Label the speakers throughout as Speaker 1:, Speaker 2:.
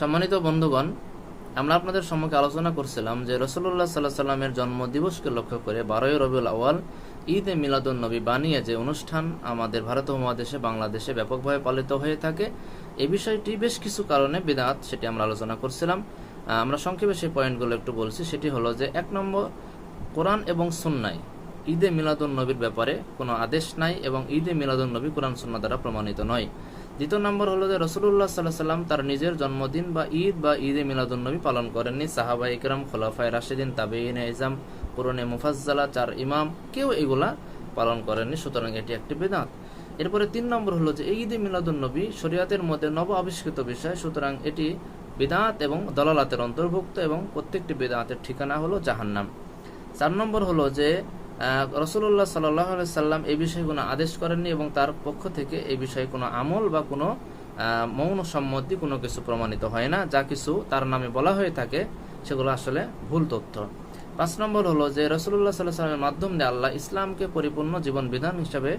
Speaker 1: সম্মানিত বন্ধুগণ, আমরা আপনাদের সম্মুখে আলোচনা করছিলাম যে রাসূলুল্লাহ সাল্লাল্লাহু আলাইহি সাল্লামের জন্মদিবসকে লক্ষ্য করে 12ই রবিউল আউয়াল ঈদে মিলাদুন নবী বানিয়ে যে অনুষ্ঠান আমাদের ভারত উপমহাদেশে বাংলাদেশে ব্যাপকভাবে পালিত হয়ে থাকে, এই বিষয়টি বেশ কিছু কারণে বিদআত, সেটি আমরা আলোচনা করছিলাম। আমরা সংক্ষেপে সেই পয়েন্টগুলো একটু বলছি। সেটি হলো যে 1 নম্বর, কোরআন এবং সুন্নায় ঈদে মিলাদুন নবীর ব্যাপারে কোনো আদেশ নাই এবং ঈদে মিলাদুন নবী কোরআন সুন্নাহ দ্বারা প্রমাণিত নয়। দ্বিতীয় নম্বর হলো যে রাসূলুল্লাহ সাল্লাল্লাহু আলাইহি সাল্লাম তার নিজের জন্মদিন বা ঈদে মিলাদুন নবী পালন করেননি। সাহাবায়ে কেরাম, খোলাফায়ে রাশিদিন, তাবেঈনে ইজম, কুরুনে মুফাজ্জালা, 4 ইমাম কেউ এগুলা পালন করেননি, সুতরাং এটি একটি বিদআত। এরপরে 3 নম্বর হলো যে ঈদে মিলাদুন নবী শরীয়তের মধ্যে নব আবিষ্কৃত বিষয়, সুতরাং এটি বিদআত এবং দলালাতের অন্তর্ভুক্ত এবং প্রত্যেকটি বিদআতের ঠিকানা হলো জাহান্নাম। 4 নম্বর হলো যে রাসূলুল্লাহ সাল্লাল্লাহু আলাইহি সাল্লাম এই বিষয়ে কোনো আদেশ করেননি এবং তার পক্ষ থেকে এই বিষয়ে কোনো আমল বা কোনো মৌন সম্মতি কোনো কিছু প্রমাণিত হয় না। যা কিছু তার নামে বলা হয়ে থাকে সেগুলো আসলে ভুল তথ্য। 5 নম্বর হলো যে রাসূলুল্লাহ সাল্লাল্লাহু আলাইহি সাল্লামের মাধ্যমে আল্লাহ ইসলামকে পরিপূর্ণ জীবন বিধান হিসাবে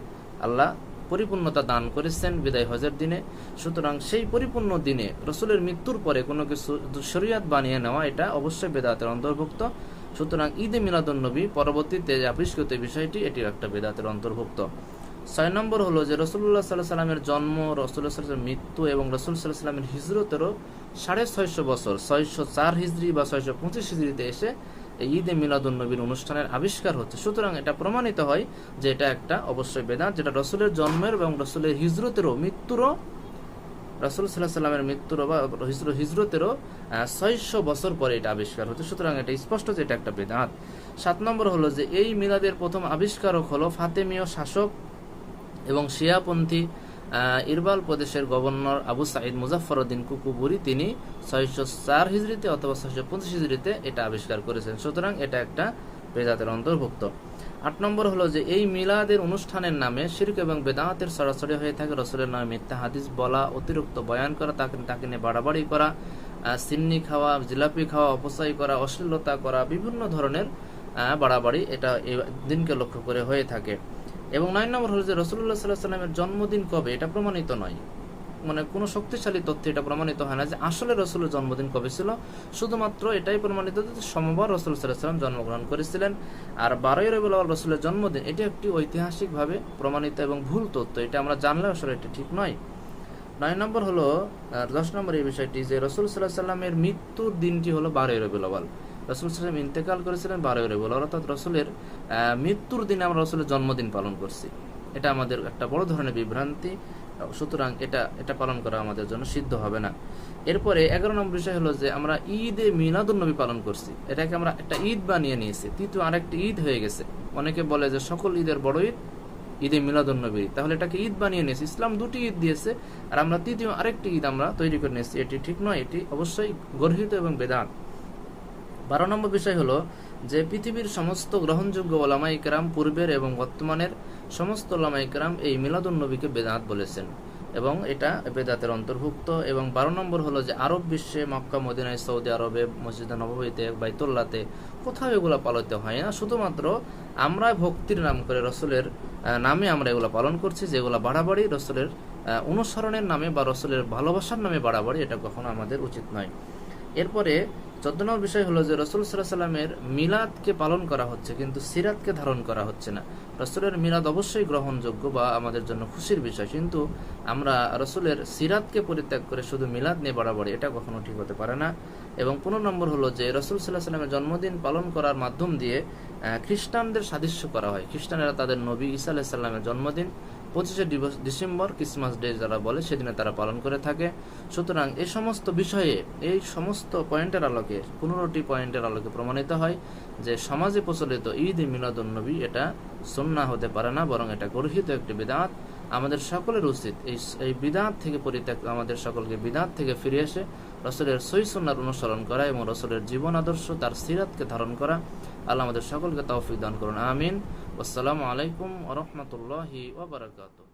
Speaker 1: আল্লাহ পরিপূর্ণতা দান করেছেন বিদায় হজের দিনে, সুতরাং সেই পরিপূর্ণ দিনে রসুলের মৃত্যুর পরে কোনো কিছু শরীয়ত বানিয়ে নেওয়া এটা অবশ্যই বিদআতের অন্তর্ভুক্ত। সুতরাং ঈদে মিলাদুন নবী পরবর্তীতে আবিষ্কৃত বিষয়টি এটির একটা বিদআতের অন্তর্ভুক্ত। 6 নম্বর হলো যে রাসূলুল্লাহ সাল্লাল্লাহু আলাইহি সাল্লামের জন্ম, রাসূলুল্লাহ সাল্লাল্লাহু আলাইহি সাল্লামের মৃত্যু এবং রাসূল সাল্লাল্লাহু আলাইহি সাল্লামের হিজরতেরও 650 বছর 604 হিজরি বা 625 হিজরিতে এসে ঈদে মিলাদুন নবীর অনুষ্ঠানের আবিষ্কার হচ্ছে। সুতরাং এটা প্রমাণিত হয় যে এটা একটা অবশ্যই বিদআত, যেটা রাসূলের জন্মের এবং রাসূলের হিজরতেরও মৃত্যুরও, রাসূল সাল্লাল্লাহু আলাইহি সাল্লামের মৃত্যুরও বা হিজরতেরও 600 বছর পরে এটা আবিষ্কার হচ্ছে। সুতরাং এটা স্পষ্ট যে এটা একটা বিদআত। 7 নম্বর হলো যে এই মিলাদের প্রথম আবিষ্কারক হলো ফাতেমীয় শাসক এবং শিয়াপন্থী ইরবাল প্রদেশের গভর্নর আবু সাঈদ মুজাফফরউদ্দিন কুকুবুরি। তিনি 604 হিজরিতে অথবা 625 হিজরিতে এটা আবিষ্কার করেছেন। সুতরাং এটা একটা বিদআতের অন্তর্ভুক্ত। 8 নম্বর হলো যে এই মিলাদের অনুষ্ঠানের নামে শিরক এবং বিদআতের ছড়াছড়ি হয়ে থাকে। রাসূলের নামে মিথ্যা হাদিস বলা, অতিরিক্ত বয়ান করা, তাকে নিয়ে বাড়াবাড়ি করা, সিন্নি খাওয়া, জিলাপি খাওয়া, অপচয় করা, অশ্লীলতা করা, বিভিন্ন ধরনের বাড়াবাড়ি এটা এই দিনকে লক্ষ্য করে হয়ে থাকে। এবং 9 নম্বর হলো যে রাসূলুল্লাহ সাল্লাল্লাহু আলাইহি সাল্লামের জন্মদিন কবে এটা প্রমাণিত নয়, মানে কোনো শক্তিশালী তথ্য এটা প্রমাণিত হয় না যে আসলে রাসূলের জন্মদিন কবে ছিল। শুধুমাত্র এটাই প্রমাণিত যে সোমবার রাসূল সাল্লাল্লাহু আলাইহি সাল্লাম জন্মগ্রহণ করেছিলেন। আর 12ই রবিউল আউয়াল রাসূলের জন্মদিন, এটি একটি ঐতিহাসিকভাবে প্রমাণিত এবং ভুল তথ্য, এটা আমরা জানলে আসলে এটা ঠিক নয়। 9 নম্বর হলো 10 নম্বর এই বিষয়টি যে রাসূল সাল্লাল্লাহু আলাইহি সাল্লামের মৃত্যুর দিনটি হলো 12ই রবিউল আউয়াল। রাসূল সাল্লাল্লাহু আলাইহি সাল্লাম ইন্তেকাল করেছিলেন 12ই রবিউল আউয়াল, অর্থাৎ রাসূলের মৃত্যুর দিনে আমরা রাসূলের জন্মদিন পালন করছি। এটা আমাদের একটা বড় ধরনের বিভ্রান্তি, সুতরাং এটা পালন করা আমাদের জন্য সিদ্ধ হবে না। এরপরে 11 নম্বর বিষয় হলো যে আমরা ঈদে মিলাদুন নবী পালন করছি, এটাকে আমরা একটা ঈদ বানিয়ে নিয়েছি, তৃতীয় আরেকটি ঈদ হয়ে গেছে। অনেকে বলে যে সকল ঈদের বড় ঈদ ঈদে মিলাদুন নবী, তাহলে এটাকে ঈদ বানিয়ে নিয়েছি। ইসলাম 2টি ঈদ দিয়েছে আর আমরা তৃতীয় আরেকটি ঈদ আমরা তৈরি করে নিয়েছি, এটি ঠিক নয়, এটি অবশ্যই গর্হিত এবং বেদাত। 12 নম্বর বিষয় হলো যে পৃথিবীর সমস্ত গ্রহণযোগ্য ওলামায়ে কেরাম, পূর্বের এবং বর্তমানের সমস্ত ওলামায়ে কেরাম এই মিলাদুন নবীকে বেদাত বলেছেন এবং এটা বেদাতের অন্তর্ভুক্ত। এবং 12 নম্বর হলো যে আরব বিশ্বে মক্কা, মদিনায়, সৌদি আরবে, মসজিদে নববীতে, বাইতুল্লাহতে কোথাও এগুলো পালিত হয় না। শুধুমাত্র আমরা ভক্তির নাম করে রসুলের নামে আমরা এগুলো পালন করছি, যেগুলো বাড়াবাড়ি রসুলের অনুসরণের নামে বা রসুলের ভালোবাসার নামে বাড়াবাড়ি, এটা কখনো আমাদের উচিত নয়। এরপরে 14 নম্বর বিষয় হলো যে রাসূল সাল্লাল্লাহু আলাইহি সাল্লামের মিলাদকে পালন করা হচ্ছে কিন্তু সিরাতকে ধারণ করা হচ্ছে না। রাসূলের মিলাদ অবশ্যই গ্রহণযোগ্য বা আমাদের জন্য খুশির বিষয়, কিন্তু আমরা রাসূলের সিরাতকে পরিত্যাগ করে শুধু মিলাদ নিয়ে বাড়াবাড়ি, এটা কখনো ঠিক হতে পারে না। এবং 15 নম্বর হলো যে রাসূল সাল্লাল্লাহু আলাইহি সাল্লামের জন্মদিন পালন করার মাধ্যম দিয়ে খ্রিস্টানদের সাদৃশ্য করা হয়। খ্রিস্টানেরা তাদের নবী ঈসা আলাইহিস সালামের জন্মদিন 25শে ডিসেম্বর, ক্রিসমাস ডে যারা বলে, সেদিনে তারা পালন করে থাকে। সুতরাং এই সমস্ত বিষয়ে, এই সমস্ত পয়েন্টের আলোকে, 15টি পয়েন্টের আলোকে প্রমাণিত হয় যে সমাজে প্রচলিত ঈদ মিলাদুন নবী এটা সুন্নাহ হতে পারে না, বরং এটা গর্হিত একটি বিদআত। আমাদের সকলের উচিত এই বিদআত থেকে আমাদের সকলকে বিদআত থেকে ফিরে এসে রাসূলের সহিহ সুন্নাহর অনুসরণ করা এবং রাসূলের জীবন আদর্শ, তার সিরাতকে ধারণ করা। আল্লাহ আমাদের সকলকে তৌফিক দান করুন, আমিন। আসসালামু আলাইকুম ওয়া রাহমাতুল্লাহি ওয়া বারাকাতুহু।